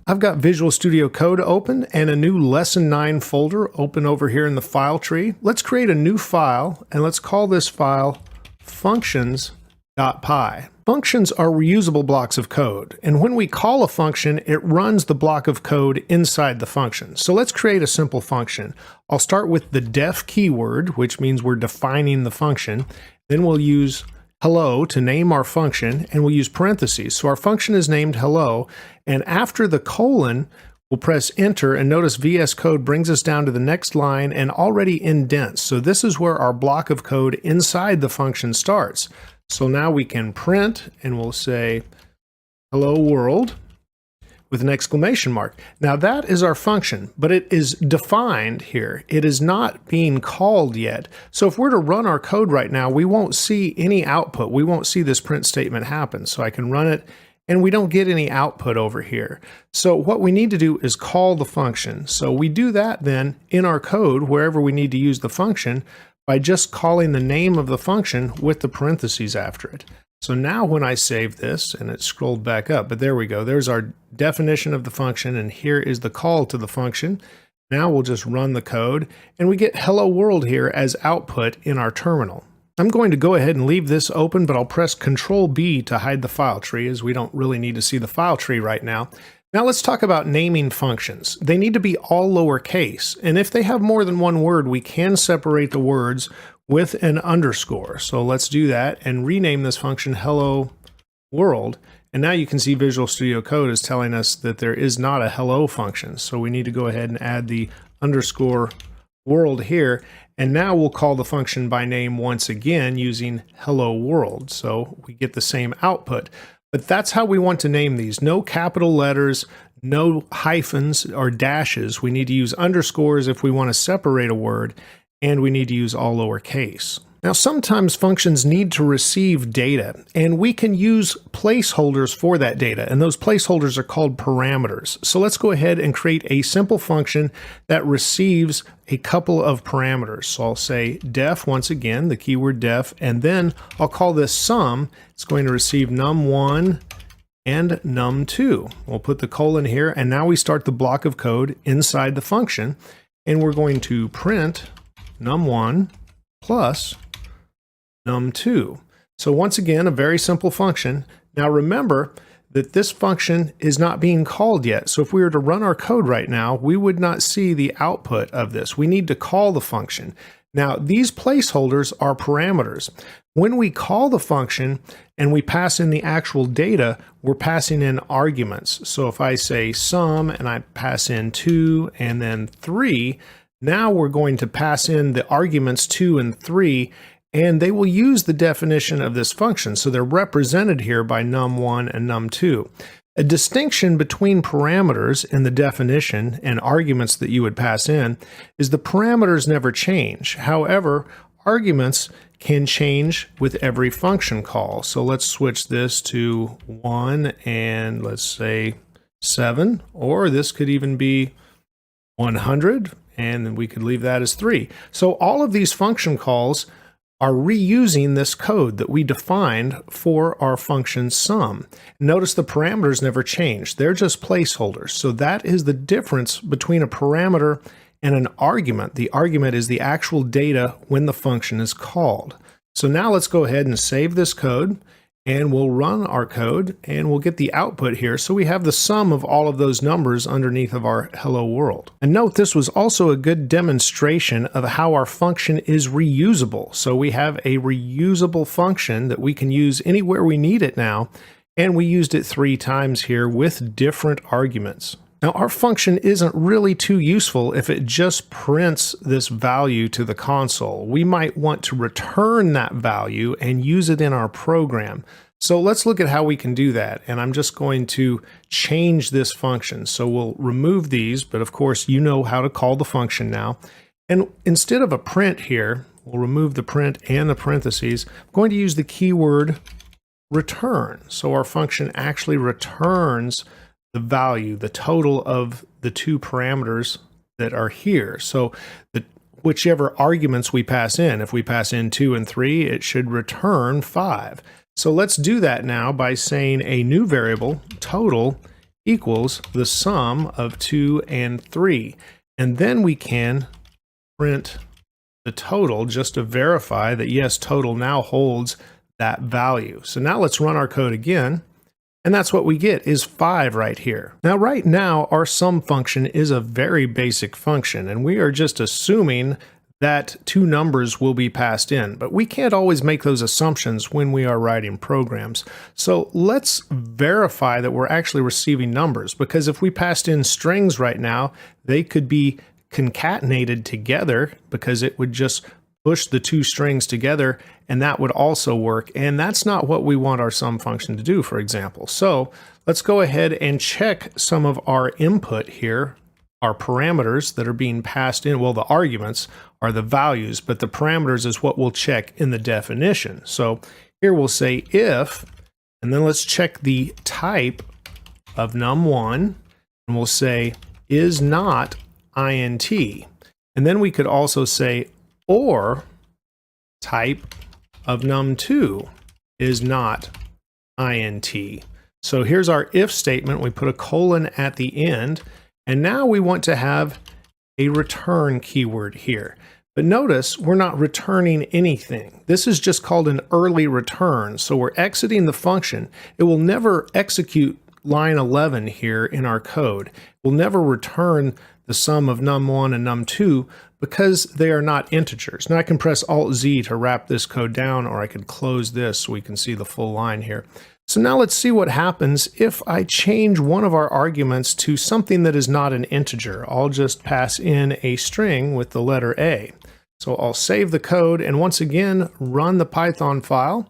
I've got Visual Studio Code open and a new Lesson 9 folder open over here in the file tree. Let's create a new file and let's call this file functions.py. Functions are reusable blocks of code, and when we call a function, it runs the block of code inside the function. So let's create a simple function. I'll start with the def keyword, which means we're defining the function. Then we'll use hello to name our function, and we'll use parentheses. So our function is named hello, and after the colon, we'll press enter, and notice VS Code brings us down to the next line and already indents. So this is where our block of code inside the function starts. So now we can print, and we'll say hello world with an exclamation mark. Now that is our function, but it is defined here. It is not being called yet. So if we're to run our code right now, we won't see any output. We won't see this print statement happen. So I can run it, and we don't get any output over here. So what we need to do is call the function. So we do that then in our code, wherever we need to use the function, by just calling the name of the function with the parentheses after it. So now when I save this, and it scrolled back up, but there we go. There's our definition of the function, and here is the call to the function. Now we'll just run the code, and we get hello world here as output in our terminal. I'm going to go ahead and leave this open, but I'll press Control B to hide the file tree, as we don't really need to see the file tree right now. Now let's talk about naming functions. They need to be all lowercase, and if they have more than one word, we can separate the words with an underscore. So let's do that and rename this function hello world. And now you can see Visual Studio Code is telling us that there is not a hello function. So we need to go ahead and add the underscore world here. And now we'll call the function by name once again using hello world. So we get the same output. But that's how we want to name these. No capital letters, no hyphens or dashes. We need to use underscores if we want to separate a word, and we need to use all lowercase. Now, sometimes functions need to receive data, and we can use placeholders for that data, and those placeholders are called parameters. So let's go ahead and create a simple function that receives a couple of parameters. So I'll say def once again, the keyword def, and then I'll call this sum. It's going to receive num1 and num2. We'll put the colon here, and now we start the block of code inside the function, and we're going to print num1 plus num2. So once again, a very simple function. Now remember that this function is not being called yet. So if we were to run our code right now, we would not see the output of this. We need to call the function. Now these placeholders are parameters. When we call the function and we pass in the actual data, we're passing in arguments. So if I say sum and I pass in 2 and then 3, now we're going to pass in the arguments 2 and 3, and they will use the definition of this function. So they're represented here by num1 and num2. A distinction between parameters in the definition and arguments that you would pass in is the parameters never change. However, arguments can change with every function call. So let's switch this to 1 and let's say 7, or this could even be 100, and then we could leave that as 3. So all of these function calls are reusing this code that we defined for our function sum. Notice the parameters never change. They're just placeholders. So that is the difference between a parameter and an argument. The argument is the actual data when the function is called. So now let's go ahead and save this code, and we'll run our code, and we'll get the output here. So we have the sum of all of those numbers underneath of our hello world. And note, this was also a good demonstration of how our function is reusable. So we have a reusable function that we can use anywhere we need it now, and we used it 3 times here with different arguments. Now our function isn't really too useful if it just prints this value to the console. We might want to return that value and use it in our program. So let's look at how we can do that. And I'm just going to change this function. So we'll remove these, but of course you know how to call the function now. And instead of a print here, we'll remove the print and the parentheses. I'm going to use the keyword return. So our function actually returns the value, the total of the 2 parameters that are here. So whichever arguments we pass in, if we pass in 2 and 3, it should return 5. So let's do that now by saying a new variable, total, equals the sum of 2 and 3. And then we can print the total just to verify that yes, total now holds that value. So now let's run our code again. And that's what we get is 5 right here. Now, right now, our sum function is a very basic function, and we are just assuming that two numbers will be passed in. But we can't always make those assumptions when we are writing programs. So let's verify that we're actually receiving numbers, because if we passed in strings right now, they could be concatenated together because it would just push the two strings together, and that would also work. And that's not what we want our sum function to do, for example. So let's go ahead and check some of our input here, our parameters that are being passed in. Well, the arguments are the values, but the parameters is what we'll check in the definition. So here we'll say if, and then let's check the type of num1, and we'll say is not int. And then we could also say or type of num2 is not int. So here's our if statement. We put a colon at the end, and now we want to have a return keyword here. But notice we're not returning anything. This is just called an early return. So we're exiting the function. It will never execute line 11 here in our code. We'll never return the sum of num1 and num2 because they are not integers. Now I can press Alt-Z to wrap this code down, or I could close this so we can see the full line here. So now let's see what happens if I change one of our arguments to something that is not an integer. I'll just pass in a string with the letter A. So I'll save the code and once again run the Python file.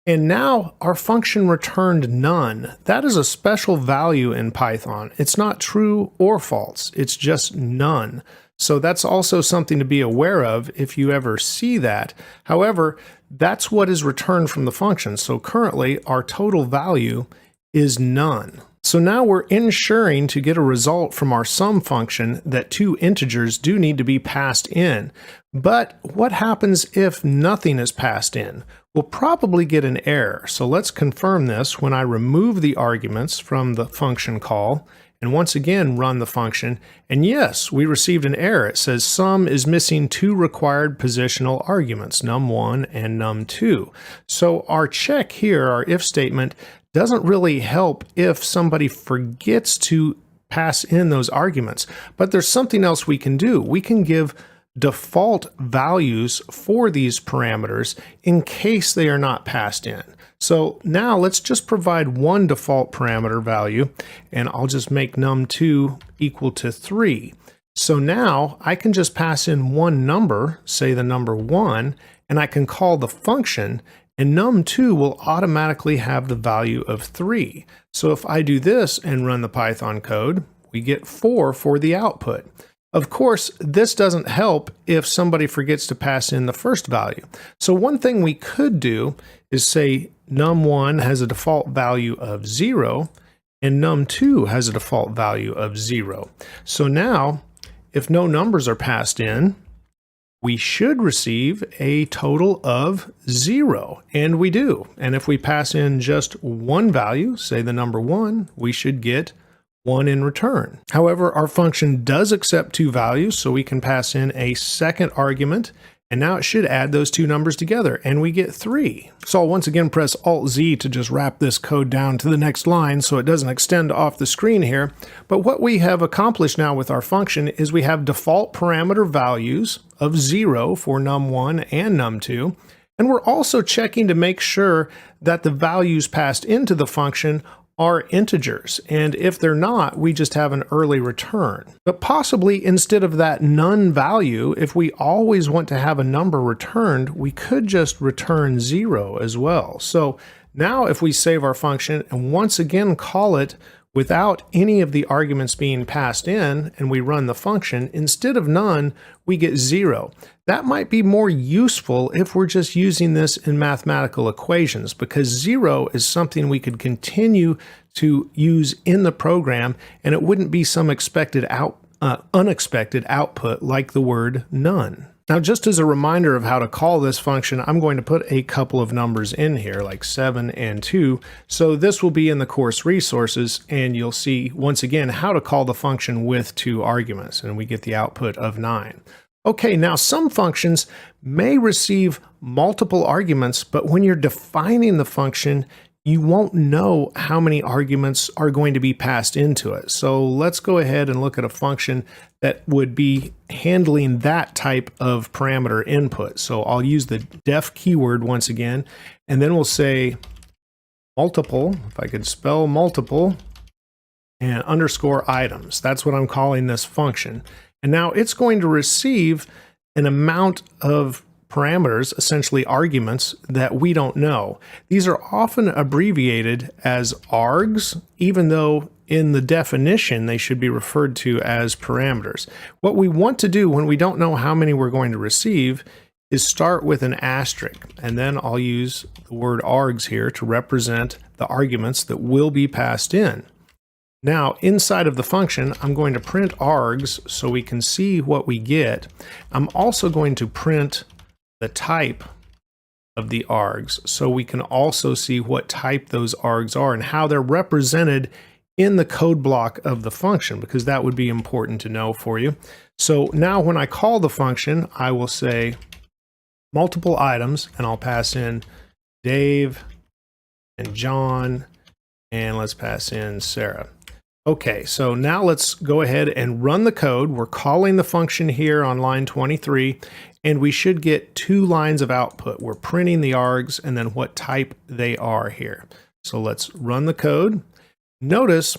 And now our function returned none. That is a special value in Python. It's not true or false. It's just none. So that's also something to be aware of if you ever see that. However, that's what is returned from the function. So currently our total value is none. So now we're ensuring to get a result from our sum function that two integers do need to be passed in. But what happens if nothing is passed in? We'll probably get an error. So let's confirm this when I remove the arguments from the function call and once again run the function. And yes, we received an error. It says sum is missing two required positional arguments, num1 and num2. So our check here, our if statement, doesn't really help if somebody forgets to pass in those arguments. But there's something else we can do. We can give default values for these parameters in case they are not passed in. So now let's just provide one default parameter value, and I'll just make num2 equal to 3. So now I can just pass in one number, say the number 1, and I can call the function, and num2 will automatically have the value of 3. So if I do this and run the Python code, we get 4 for the output. Of course, this doesn't help if somebody forgets to pass in the first value. So one thing we could do is say num1 has a default value of 0 and num2 has a default value of 0. So now, if no numbers are passed in, we should receive a total of 0, and we do. And if we pass in just one value, say the number 1, we should get 1 in return. However, our function does accept two values, so we can pass in a second argument, and now it should add those two numbers together, and we get 3. So I'll once again press Alt-Z to just wrap this code down to the next line so it doesn't extend off the screen here. But what we have accomplished now with our function is we have default parameter values of 0 for num1 and num2, and we're also checking to make sure that the values passed into the function are integers, and if they're not, we just have an early return. But possibly instead of that none value, if we always want to have a number returned, we could just return 0 as well. So now if we save our function and once again call it without any of the arguments being passed in, and we run the function, instead of none, we get 0. That might be more useful if we're just using this in mathematical equations, because 0 is something we could continue to use in the program, and it wouldn't be some unexpected output like the word none. Now, just as a reminder of how to call this function, I'm going to put a couple of numbers in here, like 7 and 2. So this will be in the course resources, and you'll see, once again, how to call the function with 2 arguments, and we get the output of 9. Okay, now some functions may receive multiple arguments, but when you're defining the function, you won't know how many arguments are going to be passed into it. So let's go ahead and look at a function that would be handling that type of parameter input. So I'll use the def keyword once again, and then we'll say multiple, if I could spell multiple, and underscore items. That's what I'm calling this function. And now it's going to receive an amount of parameters, essentially arguments, that we don't know. These are often abbreviated as args, even though in the definition they should be referred to as parameters. What we want to do when we don't know how many we're going to receive is start with an asterisk, and then I'll use the word args here to represent the arguments that will be passed in. Now, inside of the function, I'm going to print args so we can see what we get. I'm also going to print the type of the args so we can also see what type those args are and how they're represented in the code block of the function, because that would be important to know for you. So now when I call the function, I will say multiple items, and I'll pass in Dave and John, and let's pass in Sarah. Okay, so now let's go ahead and run the code. We're calling the function here on line 23, and we should get 2 lines of output. We're printing the args and then what type they are here. So let's run the code. Notice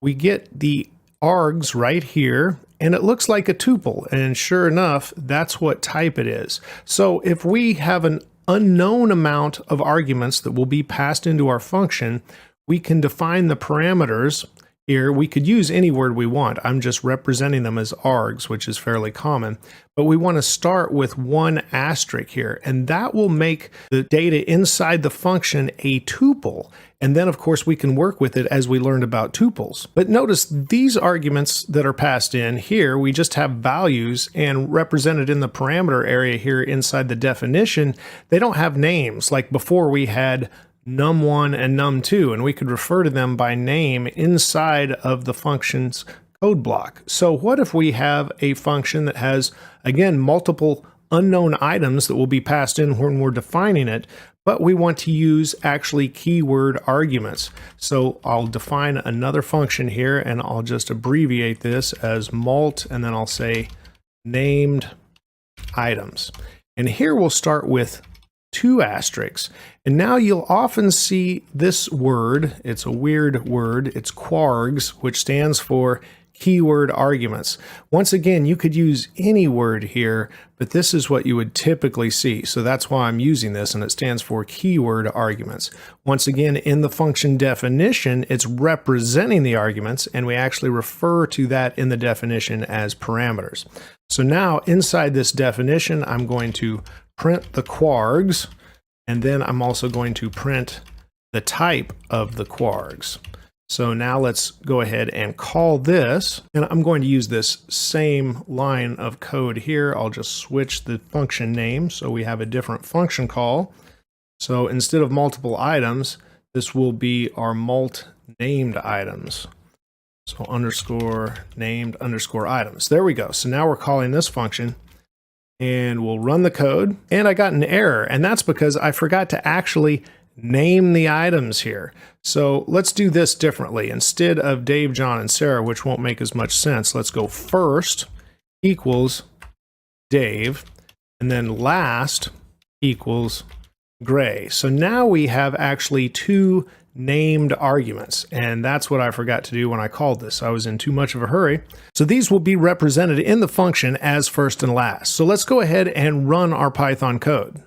we get the args right here, and it looks like a tuple, and sure enough, that's what type it is. So if we have an unknown amount of arguments that will be passed into our function, we can define the parameters. Here, we could use any word we want. I'm just representing them as args, which is fairly common. But we want to start with 1 asterisk here, and that will make the data inside the function a tuple. And then, of course, we can work with it as we learned about tuples. But notice these arguments that are passed in here, we just have values, and represented in the parameter area here inside the definition, they don't have names. Like before, we had num1 and num2, and we could refer to them by name inside of the function's code block. So what if we have a function that has, again, multiple unknown items that will be passed in when we're defining it, but we want to use actually keyword arguments? So I'll define another function here, and I'll just abbreviate this as mult, and then I'll say named items. And here we'll start with 2 asterisks. And now you'll often see this word. It's a weird word. It's quargs, which stands for keyword arguments. Once again, you could use any word here, but this is what you would typically see. So that's why I'm using this, and it stands for keyword arguments. Once again, in the function definition, it's representing the arguments, and we actually refer to that in the definition as parameters. So now inside this definition, I'm going to print the quargs, and then I'm also going to print the type of the quargs. So now let's go ahead and call this, and I'm going to use this same line of code here. I'll just switch the function name so we have a different function call. So instead of multiple items, this will be our mult named items. So underscore named underscore items. There we go. So now we're calling this function, and we'll run the code, and I got an error, and that's because I forgot to actually name the items here. So let's do this differently. Instead of Dave, John, and Sarah, which won't make as much sense, let's go first equals Dave, and then last equals Gray. So now we have actually 2 named arguments, and that's what I forgot to do when I called this. I was in too much of a hurry. So these will be represented in the function as first and last. So let's go ahead and run our Python code.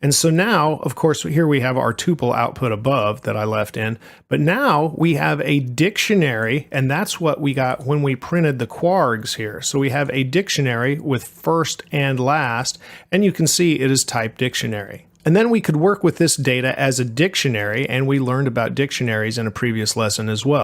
And so now, of course, here we have our tuple output above that I left in, but now we have a dictionary, and that's what we got when we printed the quargs here. So we have a dictionary with first and last, and you can see it is type dictionary. And then we could work with this data as a dictionary, and we learned about dictionaries in a previous lesson as well.